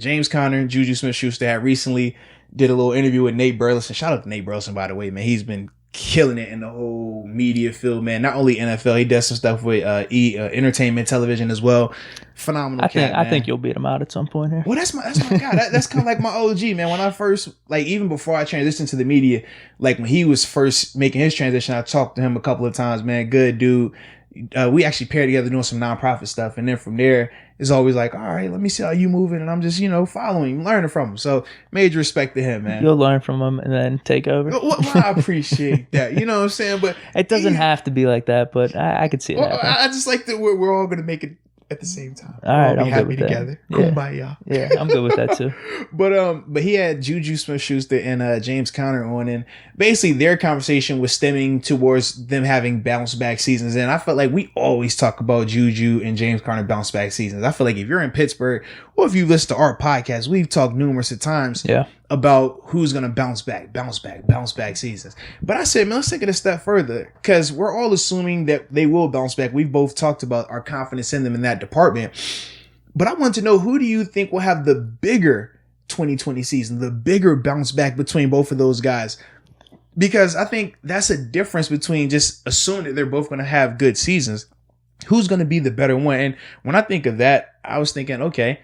James Conner, JuJu Smith-Schuster had recently did a little interview with Nate Burleson. Shout out to Nate Burleson, by the way, man. He's been killing it in the whole media field, man. Not only NFL, he does some stuff with entertainment television as well. Phenomenal cat, I think you'll beat him out at some point here. Well, that's my guy. That's kind of like my OG, man. When I first, like, even before I transitioned to the media, like when he was first making his transition, I talked to him a couple of times, man. Good dude. We actually paired together doing some nonprofit stuff, and then from there it's always like, all right, let me see how you moving, and I'm just following, learning from him. So major respect to him, man. You'll learn from him and then take over. Well, I appreciate that. You know what I'm saying? But it doesn't have to be like that, but I could see it happen. I just like that we're all gonna make it at the same time. All right, we'll be I'm happy good with together. That. Kumbaya. Yeah, I'm good with that too. But he had JuJu Smith-Schuster and James Conner on, and basically their conversation was stemming towards them having bounce back seasons. And I felt like we always talk about JuJu and James Conner bounce back seasons. I feel like if you're in Pittsburgh or if you listen to our podcast, we've talked numerous of times about who's going to bounce back seasons. But I said, man, let's take it a step further, because we're all assuming that they will bounce back. We've both talked about our confidence in them in that department. But I want to know, who do you think will have the bigger 2020 season, the bigger bounce back between both of those guys? Because I think that's a difference between just assuming that they're both going to have good seasons. Who's going to be the better one? And when I think of that, I was thinking, okay,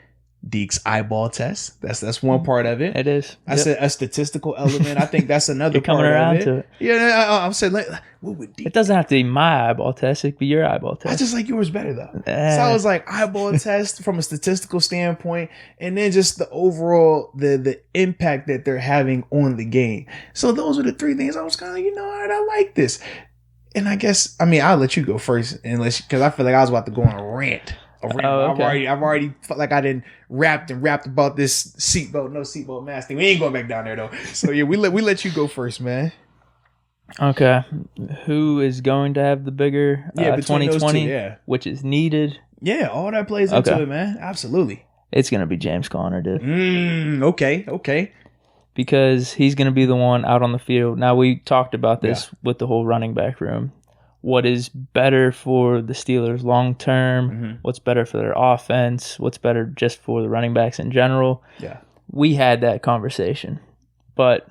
Deke's eyeball test. That's one part of it. It is. I said a statistical element. I think that's another part around of it. To it. Yeah, I'm saying, like, what would Deke? It doesn't have to be my eyeball test. It could be your eyeball test. I just like yours better, though. So I was like, eyeball test from a statistical standpoint, and then just the overall, the impact that they're having on the game. So those are the three things I was kind of, all right, I like this. And I guess, I'll let you go first, because I feel like I was about to go on a rant. Oh, okay. I've already felt like I didn't rapped about this no seatbelt mask thing. We ain't going back down there though. So yeah, we let you go first, man. Okay, who is going to have the bigger 2020? Which is needed. Yeah, all that plays into it, man. Absolutely. It's gonna be James Conner, dude. Okay. Because he's gonna be the one out on the field. Now, we talked about this with the whole running back room. What is better for the Steelers long term? Mm-hmm. What's better for their offense? What's better just for the running backs in general? Yeah. We had that conversation. But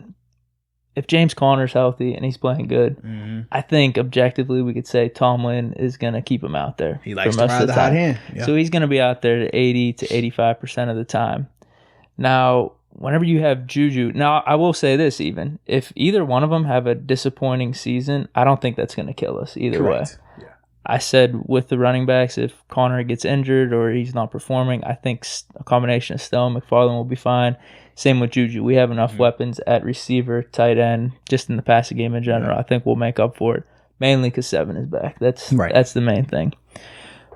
if James Conner's healthy and he's playing good, I think objectively we could say Tomlin is going to keep him out there. He likes to ride the hot hand. Yeah. So he's going to be out there to 80 to 85% of the time. Now, whenever you have JuJu, now I will say this, even if either one of them have a disappointing season, I don't think that's going to kill us either way. Yeah. I said with the running backs, if Conner gets injured or he's not performing, I think a combination of Stone, McFarland will be fine. Same with JuJu. We have enough weapons at receiver, tight end, just in the passing game in general. Yeah. I think we'll make up for it, mainly because 7 is back. That's the main thing.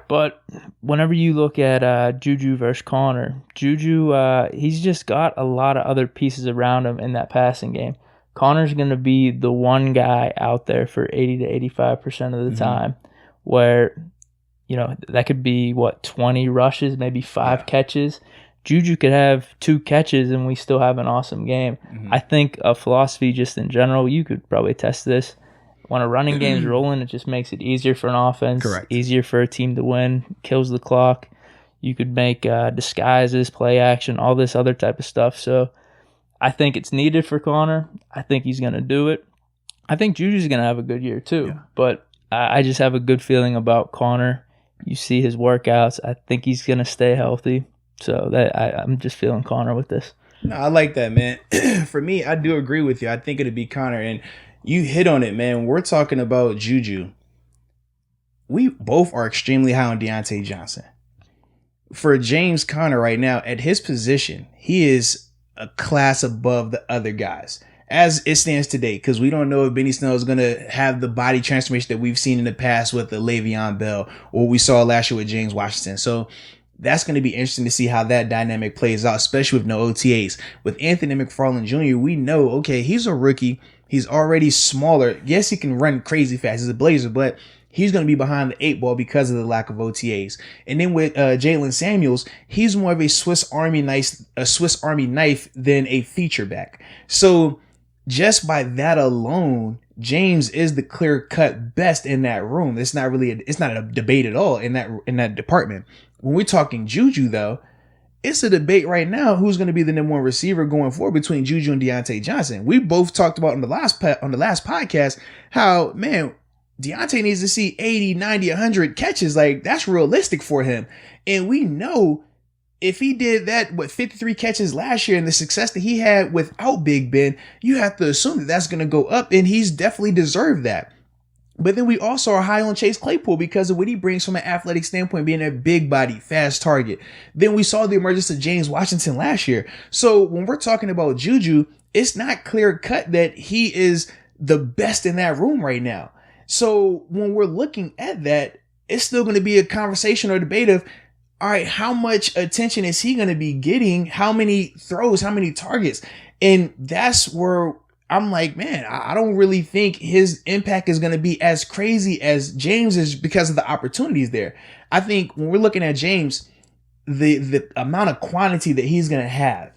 But whenever you look at JuJu versus Conner, JuJu, he's just got a lot of other pieces around him in that passing game. Conner's going to be the one guy out there for 80 to 85% of the time where, that could be, 20 rushes, maybe 5 catches. JuJu could have 2 catches and we still have an awesome game. I think a philosophy just in general, you could probably test this. When a running game's rolling, it just makes it easier for an offense, easier for a team to win, kills the clock. You could make disguises, play action, all this other type of stuff. So I think it's needed for Conner. I think he's going to do it. I think JuJu's going to have a good year too. Yeah. But I just have a good feeling about Conner. You see his workouts. I think he's going to stay healthy. So I'm just feeling Conner with this. No, I like that, man. For me, I do agree with you. I think it'd be Conner. And you hit on it, man. We're talking about JuJu. We both are extremely high on Deontay Johnson. For James Conner right now, at his position, he is a class above the other guys as it stands today, because we don't know if Benny Snell is going to have the body transformation that we've seen in the past with the Le'Veon Bell or we saw last year with James Washington. So that's going to be interesting to see how that dynamic plays out, especially with no OTAs. With Anthony McFarland Jr., we know, okay, he's a rookie. He's already smaller. Yes, he can run crazy fast. He's a blazer, but he's going to be behind the 8 ball because of the lack of OTAs. And then with Jalen Samuels, he's more of a Swiss Army knife than a feature back. So just by that alone, James is the clear-cut best in that room. It's not a debate at all in that department. When we're talking JuJu, though, it's a debate right now who's going to be the number one receiver going forward between JuJu and Deontay Johnson. We both talked about on the last podcast how, man, Deontay needs to see 80, 90, 100 catches. Like, that's realistic for him. And we know if he did that, 53 catches last year and the success that he had without Big Ben, you have to assume that that's going to go up, and he's definitely deserved that. But then we also are high on Chase Claypool because of what he brings from an athletic standpoint, being a big body, fast target. Then we saw the emergence of James Washington last year. So when we're talking about JuJu, it's not clear cut that he is the best in that room right now. So when we're looking at that, it's still going to be a conversation or debate of, all right, how much attention is he going to be getting? How many throws? How many targets? And that's where I'm like, man, I don't really think his impact is going to be as crazy as James is because of the opportunities there. I think when we're looking at James, the amount of quantity that he's going to have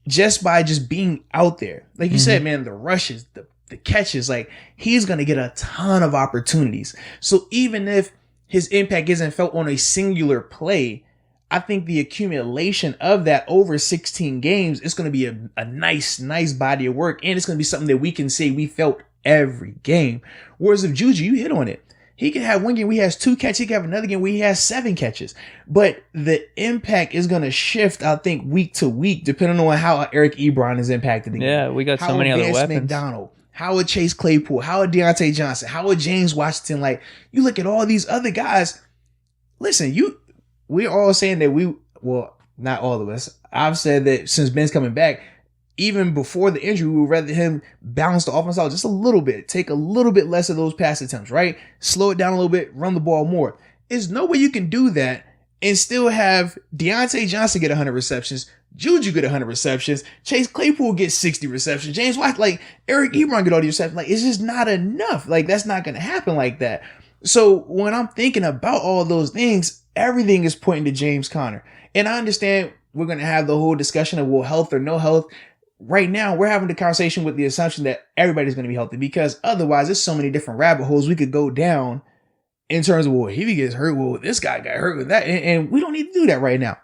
just by just being out there, like you said, man, the rushes, the catches, like he's going to get a ton of opportunities. So even if his impact isn't felt on a singular play, I think the accumulation of that over 16 games is going to be a nice body of work. And it's going to be something that we can say we felt every game. Whereas if JuJu, you hit on it. He can have one game where he has 2 catches. He can have another game where he has 7 catches. But the impact is going to shift, I think, week to week, depending on how Eric Ebron is impacted. Again. Yeah, we got so many other weapons. McDonald, how would Chase Claypool, how would Deontay Johnson, how would James Washington, like, you look at all these other guys. Listen, we're all saying that well, not all of us. I've said that since Ben's coming back, even before the injury, we would rather him balance the offense out just a little bit, take a little bit less of those pass attempts, right? Slow it down a little bit, run the ball more. There's no way you can do that and still have Deontay Johnson get 100 receptions, JuJu get 100 receptions, Chase Claypool get 60 receptions, James White, like Eric Ebron get all these receptions. Like, it's just not enough. Like, that's not going to happen like that. So when I'm thinking about all those things, everything is pointing to James Conner. And I understand we're going to have the whole discussion of, well, health or no health. Right now, we're having the conversation with the assumption that everybody's going to be healthy, because otherwise there's so many different rabbit holes we could go down in terms of, well, if he gets hurt, well, this guy got hurt with that. And we don't need to do that right now.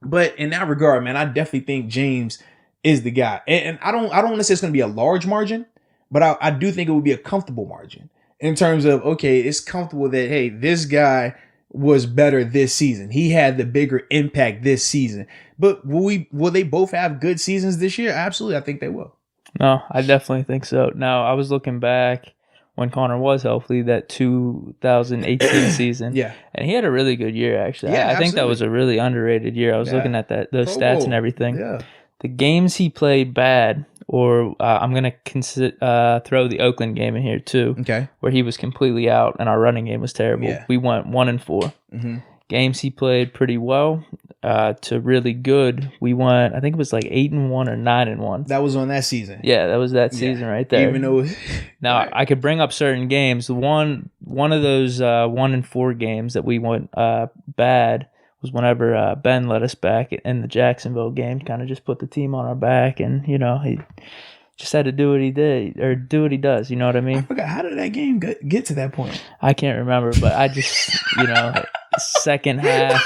But in that regard, man, I definitely think James is the guy. And I don't want to say it's going to be a large margin, but I do think it would be a comfortable margin in terms of, okay, it's comfortable that, hey, this guy was better this season. He had the bigger impact this season. But will they both have good seasons this year? Absolutely. I think they will. No, I definitely think so. Now, I was looking back when Conner was healthy, that 2018 season. Yeah. And he had a really good year, actually. Yeah, I think that was a really underrated year. I was looking at those Pro stats Bowl. and everything. Yeah. The games he played bad, or I'm going to throw the Oakland game in here too, Okay. where he was completely out and our running game was terrible. Yeah. We went 1-4. Mm-hmm. Games he played pretty well to really good, we went, I think it was like 8-1 or 9-1. That was on that season. Yeah, that was that season right there. Even though now right. I could bring up certain games. One of those 1-4 games that we went bad was whenever Ben let us back in the Jacksonville game. Kind of just put the team on our back, and he just had to do what he did or do what he does. You know what I mean? I forgot, how did that game get to that point? I can't remember, but I just second half.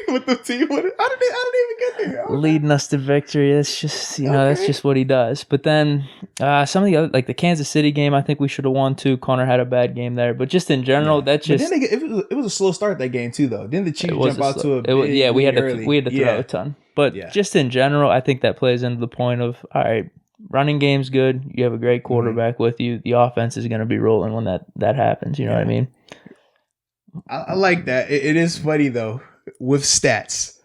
With the team, how did it even get there? Leading us to victory. That's just that's just what he does. But then some of the other, like the Kansas City game, I think we should have won too. Conner had a bad game there, but just in general, that's just. But then it was a slow start that game too, though. Didn't the Chiefs jump out to a big we had early? to throw a ton. But just in general, I think that plays into the point of, all right, running game's good. You have a great quarterback with you. The offense is going to be rolling when that happens. You know what I mean? I like that. It is funny though with stats.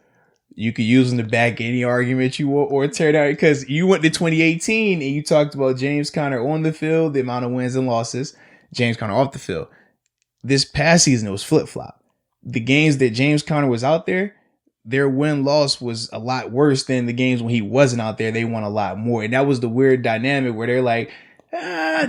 You could use them to back any argument you want or tear down, because you went to 2018 and you talked about James Conner on the field, the amount of wins and losses, James Conner off the field. This past season, it was flip-flop. The games that James Conner was out there, their win-loss was a lot worse than the games when he wasn't out there. They won a lot more. And that was the weird dynamic where they're like,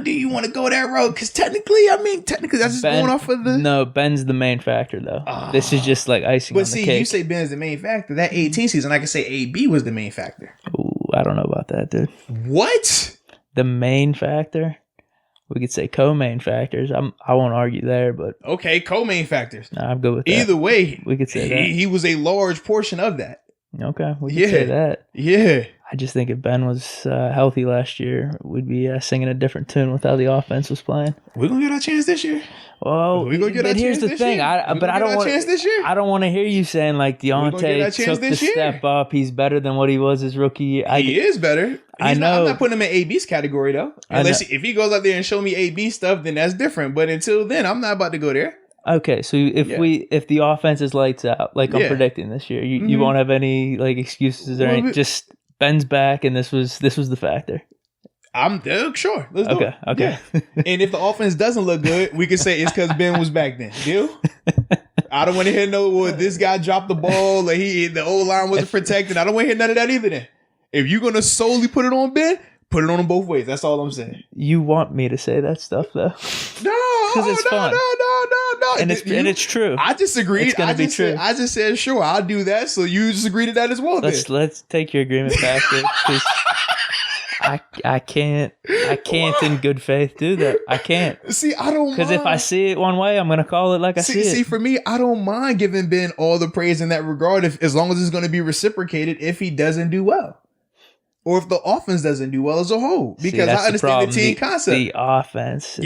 do you want to go that road? Because technically, that's just going off of the... No, Ben's the main factor, though. This is just like icing on the cake. But see, you say Ben's the main factor. That 18 season, I can say AB was the main factor. Ooh, I don't know about that, dude. What? The main factor? We could say co-main factors. I won't argue there, but... Okay, co-main factors. Nah, I'm good with that. Either way, we could say that. He was a large portion of that. Okay, we can say that. Yeah. I just think if Ben was healthy last year, we'd be singing a different tune with how the offense was playing. We're gonna get our chance this year. Well, but here's the thing. I don't want to hear you saying like Deontay took the step up. He's better than what he was his rookie year. He is better. I know. I'm not putting him in AB's category though. Unless if he goes out there and show me AB stuff, then that's different. But until then, I'm not about to go there. Okay, so if the offense is lights out, like I'm predicting this year, you won't have any like excuses or anything. Just Ben's back, and this was the factor. I'm sure. Let's do it. Okay. Yeah. And if the offense doesn't look good, we can say it's because Ben was back then. Deal? I don't want to hear this guy dropped the ball, like the old line wasn't protected. I don't want to hear none of that either. Then, if you're gonna solely put it on Ben, put it on him both ways. That's all I'm saying. You want me to say that stuff though? No, because it's fun. No. And it's true. I disagreed. It's gonna be true. I just said sure, I'll do that. So you just agree to that as well. Let's take your agreement back. I can't in good faith do that. I can't. See, I don't because if I see it one way, I'm gonna call it like I see it. See, for me, I don't mind giving Ben all the praise in that regard, as long as it's going to be reciprocated if he doesn't do well, or if the offense doesn't do well as a whole. Because I understand the team concept. The offense,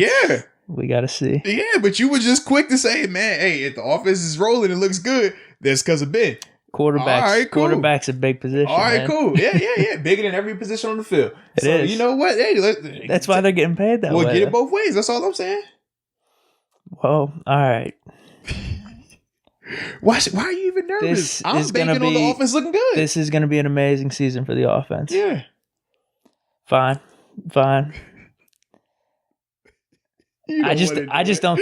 we got to see. Yeah, but you were just quick to say, man, hey, if the offense is rolling, it looks good. That's because of Ben. Quarterback's a big position. All right, man. cool. Yeah. Bigger than every position on the field. It is. You know what? Hey, that's why they're getting paid that way. We'll get it both ways. That's all I'm saying. Well, all right. Why are you even nervous? I'm banking on the offense looking good. This is going to be an amazing season for the offense. Yeah. Fine. I just don't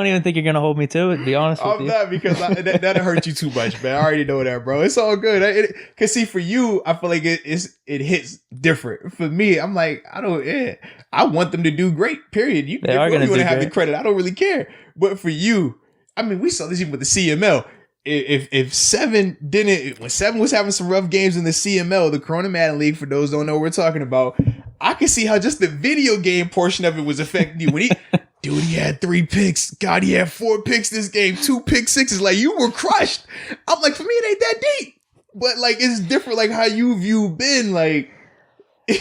even think you're gonna hold me to it. To be honest with you, I'm not because that'll hurt you too much, man. I already know that, bro. It's all good. Cause see, for you, I feel like it hits different. For me, I'm like, I want them to do great. Period. You are going to have the credit. I don't really care. But for you, I mean, we saw this even with the CML. If when Seven was having some rough games in the CML, the Corona Madden League, for those who don't know what we're talking about, I can see how just the video game portion of it was affecting you. When he had 3 picks. God, he had 4 picks this game, 2 pick sixes. Like, you were crushed. I'm like, for me, it ain't that deep. But like, it's different. Like how you view Ben. Like,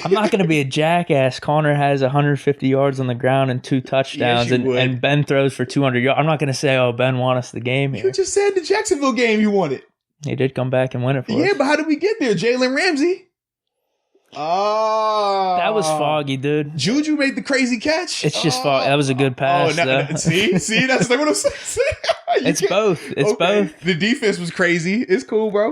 I'm not going to be a jackass. Connor has 150 yards on the ground and 2 touchdowns, and Ben throws for 200 yards. I'm not going to say, oh, Ben won us the game here. You just said the Jacksonville game you wanted. He did come back and win it for us. Yeah, but how did we get there? Jalen Ramsey. Oh, that was foggy, dude. JuJu made the crazy catch. It's just foggy. That was a good pass. See, that's like what I'm saying. It's both. Both. The defense was crazy. It's cool, bro.